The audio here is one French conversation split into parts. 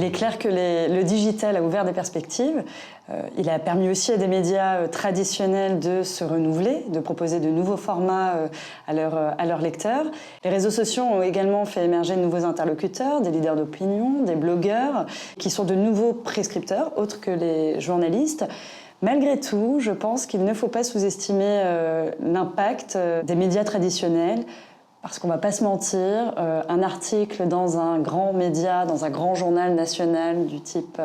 Il est clair que le digital a ouvert des perspectives. Il a permis aussi à des médias traditionnels de se renouveler, de proposer de nouveaux formats à leurs lecteurs. Les réseaux sociaux ont également fait émerger de nouveaux interlocuteurs, des leaders d'opinion, des blogueurs, qui sont de nouveaux prescripteurs, autres que les journalistes. Malgré tout, je pense qu'il ne faut pas sous-estimer l'impact des médias traditionnels. Parce qu'on ne va pas se mentir, un article dans un grand média, dans un grand journal national du type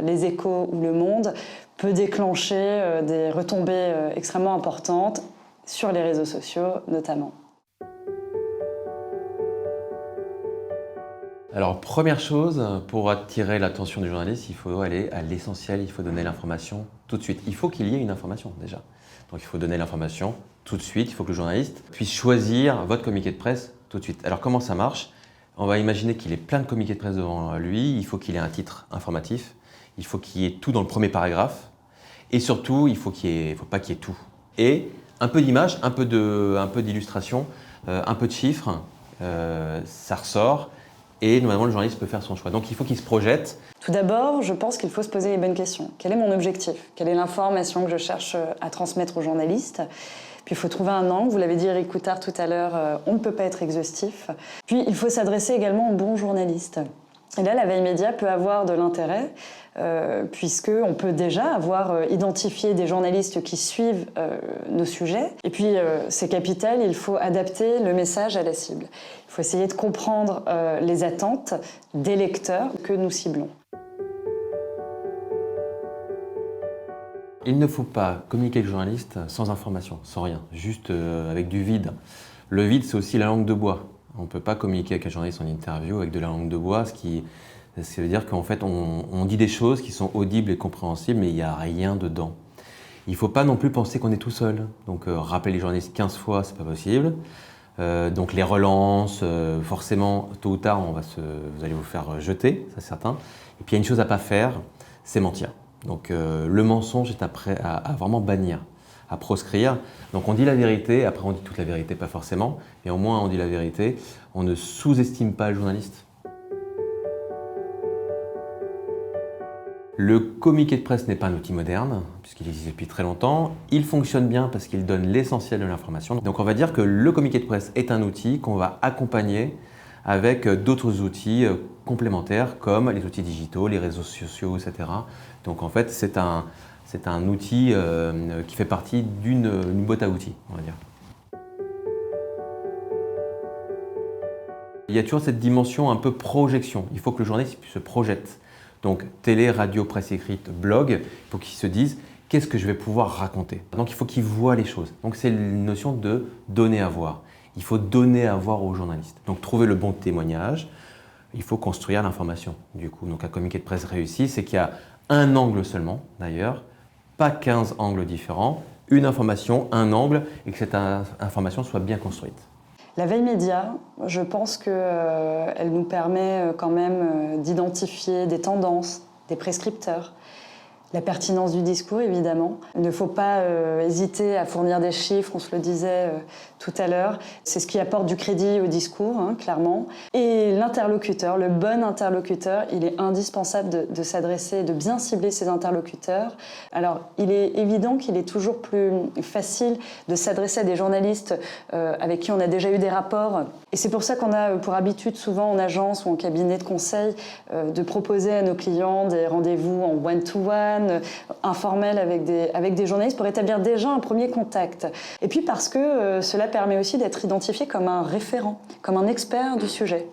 Les Échos ou Le Monde peut déclencher des retombées extrêmement importantes sur les réseaux sociaux notamment. Alors, première chose, pour attirer l'attention du journaliste, il faut aller à l'essentiel, il faut donner l'information tout de suite. Il faut qu'il y ait une information déjà. Donc il faut donner l'information tout de suite, il faut que le journaliste puisse choisir votre communiqué de presse tout de suite. Alors comment ça marche? On va imaginer qu'il ait plein de communiqués de presse devant lui, il faut qu'il ait un titre informatif, il faut qu'il y ait tout dans le premier paragraphe, et surtout, il ne faut pas qu'il y ait tout. Et un peu d'image, un peu d'illustration, un peu de chiffres, ça ressort, et normalement le journaliste peut faire son choix. Donc il faut qu'il se projette. Tout d'abord, je pense qu'il faut se poser les bonnes questions. Quel est mon objectif? Quelle est l'information que je cherche à transmettre aux journalistes? Puis il faut trouver un angle. Vous l'avez dit Eric Coutard tout à l'heure, on ne peut pas être exhaustif. Puis il faut s'adresser également aux bons journalistes. Et là, la veille média peut avoir de l'intérêt, puisqu'on peut déjà avoir identifié des journalistes qui suivent nos sujets. Et puis, c'est capital, il faut adapter le message à la cible. Il faut essayer de comprendre les attentes des lecteurs que nous ciblons. Il ne faut pas communiquer avec le journaliste sans information, sans rien, juste avec du vide. Le vide, c'est aussi la langue de bois. On ne peut pas communiquer avec un journaliste en interview avec de la langue de bois, ce qui veut dire qu'en fait, on dit des choses qui sont audibles et compréhensibles, mais il n'y a rien dedans. Il ne faut pas non plus penser qu'on est tout seul. Donc, rappeler les journalistes 15 fois, ce n'est pas possible. Donc, les relances, forcément, tôt ou tard, vous allez vous faire jeter, ça c'est certain. Et puis, il y a une chose à ne pas faire, c'est mentir. Donc le mensonge est à vraiment bannir, à proscrire. Donc on dit la vérité, après on dit toute la vérité, pas forcément, mais au moins on dit la vérité. On ne sous-estime pas le journaliste. Le communiqué de presse n'est pas un outil moderne, puisqu'il existe depuis très longtemps. Il fonctionne bien parce qu'il donne l'essentiel de l'information. Donc on va dire que le communiqué de presse est un outil qu'on va accompagner avec d'autres outils complémentaires comme les outils digitaux, les réseaux sociaux, etc. Donc en fait, c'est un outil qui fait partie d'une boîte à outils, on va dire. Il y a toujours cette dimension un peu projection. Il faut que le journaliste se projette. Donc télé, radio, presse écrite, blog, il faut qu'il se dise qu'est-ce que je vais pouvoir raconter. Donc il faut qu'il voit les choses. Donc c'est une notion de donner à voir. Il faut donner à voir aux journalistes. Donc trouver le bon témoignage, il faut construire l'information. Du coup, donc un communiqué de presse réussi, c'est qu'il y a un angle seulement, d'ailleurs, pas 15 angles différents, une information, un angle, et que cette information soit bien construite. La veille média, je pense qu'elle nous permet quand même d'identifier des tendances, des prescripteurs. La pertinence du discours, évidemment. Il ne faut pas hésiter à fournir des chiffres, on se le disait tout à l'heure. C'est ce qui apporte du crédit au discours, clairement. Et l'interlocuteur, le bon interlocuteur, il est indispensable de s'adresser, de bien cibler ses interlocuteurs. Alors, il est évident qu'il est toujours plus facile de s'adresser à des journalistes avec qui on a déjà eu des rapports. Et c'est pour ça qu'on a pour habitude, souvent en agence ou en cabinet de conseil, de proposer à nos clients des rendez-vous en one-to-one, informel avec des journalistes pour établir déjà un premier contact. Et puis parce que cela permet aussi d'être identifié comme un référent, comme un expert du sujet.